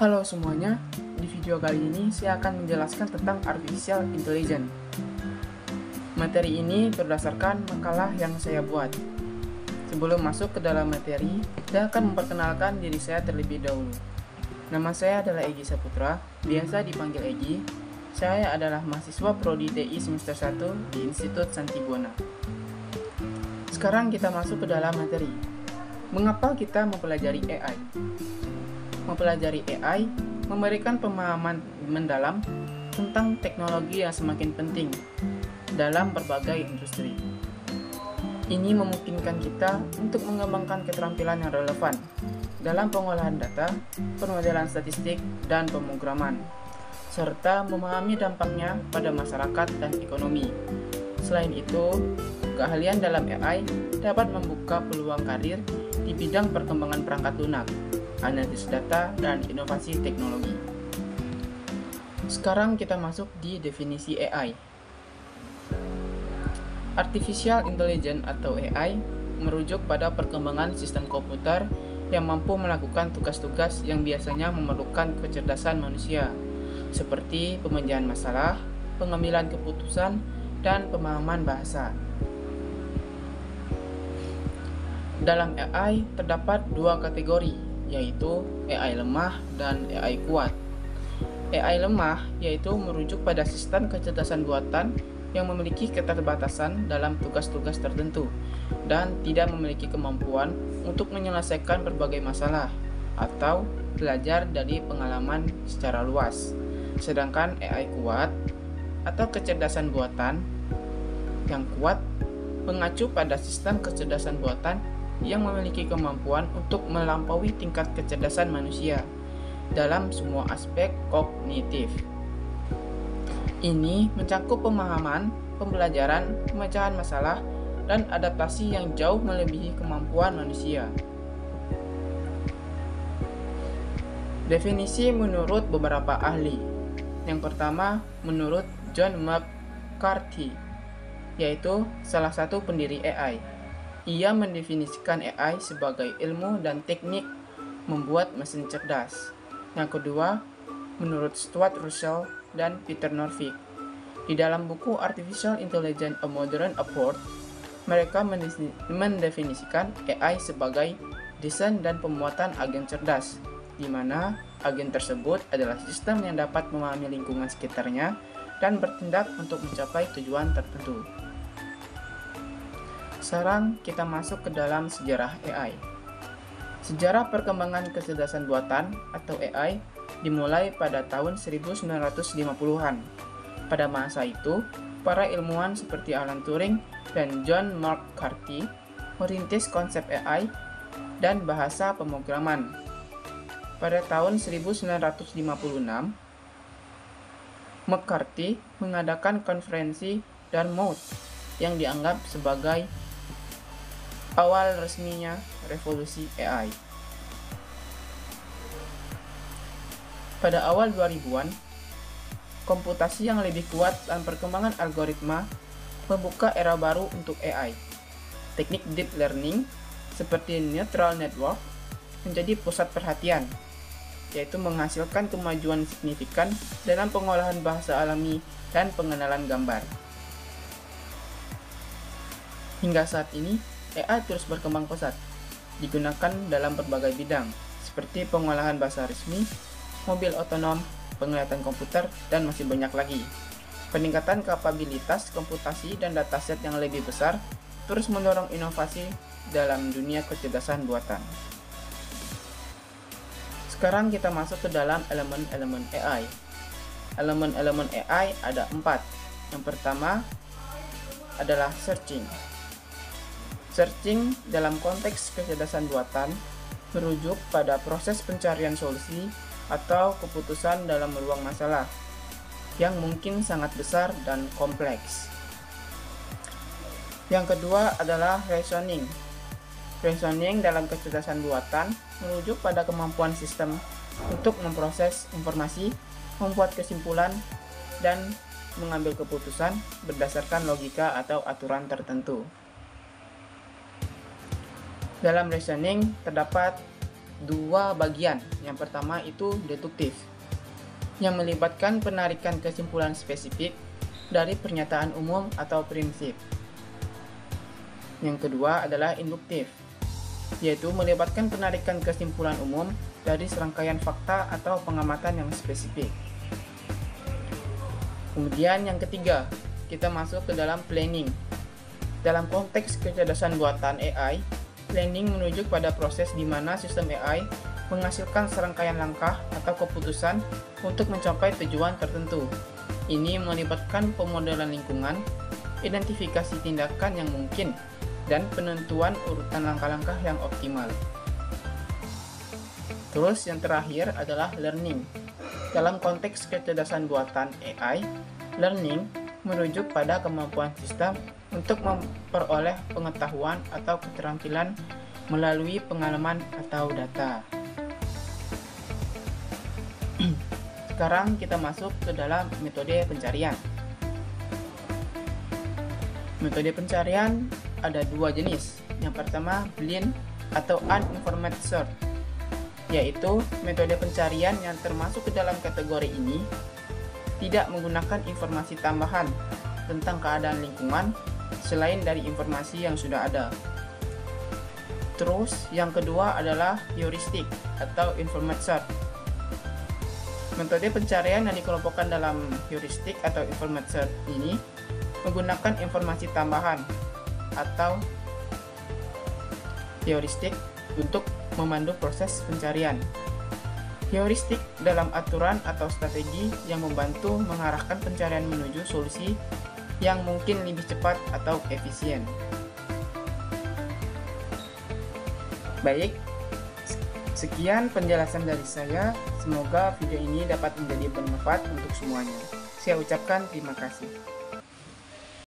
Halo semuanya, di video kali ini saya akan menjelaskan tentang Artificial Intelligence. Materi ini berdasarkan makalah yang saya buat. Sebelum masuk ke dalam materi, saya akan memperkenalkan diri saya terlebih dahulu. Nama saya adalah Egy Saputra, biasa dipanggil Egy. Saya adalah mahasiswa Prodi TI semester 1 di Institut Santibuana. Sekarang kita masuk ke dalam materi. Mengapa kita mempelajari AI? Mempelajari AI memberikan pemahaman mendalam tentang teknologi yang semakin penting dalam berbagai industri. Ini memungkinkan kita untuk mengembangkan keterampilan yang relevan dalam pengolahan data, pemodelan statistik, dan pemrograman, serta memahami dampaknya pada masyarakat dan ekonomi. Selain itu, keahlian dalam AI dapat membuka peluang karir di bidang perkembangan perangkat lunak, analisis data, dan inovasi teknologi. Sekarang kita masuk di definisi AI. Artificial Intelligence atau AI merujuk pada perkembangan sistem komputer yang mampu melakukan tugas-tugas yang biasanya memerlukan kecerdasan manusia, seperti pemecahan masalah, pengambilan keputusan, dan pemahaman bahasa. Dalam AI terdapat dua kategori, yaitu AI lemah dan AI kuat. AI lemah yaitu merujuk pada sistem kecerdasan buatan yang memiliki keterbatasan dalam tugas-tugas tertentu dan tidak memiliki kemampuan untuk menyelesaikan berbagai masalah atau belajar dari pengalaman secara luas. Sedangkan AI kuat atau kecerdasan buatan yang kuat mengacu pada sistem kecerdasan buatan yang memiliki kemampuan untuk melampaui tingkat kecerdasan manusia dalam semua aspek kognitif. Ini mencakup pemahaman, pembelajaran, pemecahan masalah, dan adaptasi yang jauh melebihi kemampuan manusia. Definisi menurut beberapa ahli. Yang pertama, menurut John McCarthy, yaitu salah satu pendiri AI. Ia mendefinisikan AI sebagai ilmu dan teknik membuat mesin cerdas. Yang kedua, menurut Stuart Russell dan Peter Norvig. Di dalam buku Artificial Intelligence: A Modern Approach, mereka mendefinisikan AI sebagai desain dan pembuatan agen cerdas, di mana agen tersebut adalah sistem yang dapat memahami lingkungan sekitarnya dan bertindak untuk mencapai tujuan tertentu. Sekarang kita masuk ke dalam sejarah AI. Sejarah perkembangan kecerdasan buatan atau AI dimulai pada tahun 1950-an. Pada masa itu, para ilmuwan seperti Alan Turing dan John McCarthy merintis konsep AI dan bahasa pemrograman. Pada tahun 1956, McCarthy mengadakan konferensi Dartmouth yang dianggap sebagai awal resminya revolusi AI. Pada awal 2000-an, komputasi yang lebih kuat dan perkembangan algoritma membuka era baru untuk AI. Teknik deep learning seperti neural network menjadi pusat perhatian, yaitu menghasilkan kemajuan signifikan dalam pengolahan bahasa alami dan pengenalan gambar. Hingga saat ini, AI terus berkembang pesat, digunakan dalam berbagai bidang, seperti pengolahan bahasa resmi, mobil otonom, penglihatan komputer, dan masih banyak lagi. Peningkatan kapabilitas komputasi dan dataset yang lebih besar terus mendorong inovasi dalam dunia kecerdasan buatan. Sekarang kita masuk ke dalam elemen-elemen AI. Elemen-elemen AI ada 4. Yang pertama adalah searching. Searching dalam konteks kecerdasan buatan merujuk pada proses pencarian solusi atau keputusan dalam ruang masalah yang mungkin sangat besar dan kompleks. Yang kedua adalah reasoning. Reasoning dalam kecerdasan buatan merujuk pada kemampuan sistem untuk memproses informasi, membuat kesimpulan, dan mengambil keputusan berdasarkan logika atau aturan tertentu. Dalam reasoning terdapat dua bagian. Yang pertama itu deduktif, yang melibatkan penarikan kesimpulan spesifik dari pernyataan umum atau prinsip. Yang kedua adalah induktif, yaitu melibatkan penarikan kesimpulan umum dari serangkaian fakta atau pengamatan yang spesifik. Kemudian yang ketiga, kita masuk ke dalam planning. Dalam konteks kecerdasan buatan AI, planning menuju pada proses di mana sistem AI menghasilkan serangkaian langkah atau keputusan untuk mencapai tujuan tertentu. Ini melibatkan pemodelan lingkungan, identifikasi tindakan yang mungkin, dan penentuan urutan langkah-langkah yang optimal. Terus yang terakhir adalah learning. Dalam konteks kecerdasan buatan AI, learning merujuk pada kemampuan sistem untuk memperoleh pengetahuan atau keterampilan melalui pengalaman atau data. Sekarang kita masuk ke dalam metode pencarian. Metode pencarian ada dua jenis. Yang pertama, Boolean atau Uninformed Search, yaitu metode pencarian yang termasuk ke dalam kategori ini tidak menggunakan informasi tambahan tentang keadaan lingkungan selain dari informasi yang sudah ada. Terus yang kedua adalah heuristik atau informed search. Metode pencarian yang dikelompokkan dalam heuristik atau informed search ini menggunakan informasi tambahan atau heuristik untuk memandu proses pencarian. Heuristik dalam aturan atau strategi yang membantu mengarahkan pencarian menuju solusi yang mungkin lebih cepat atau efisien. Baik, sekian penjelasan dari saya. Semoga video ini dapat menjadi bermanfaat untuk semuanya. Saya ucapkan terima kasih.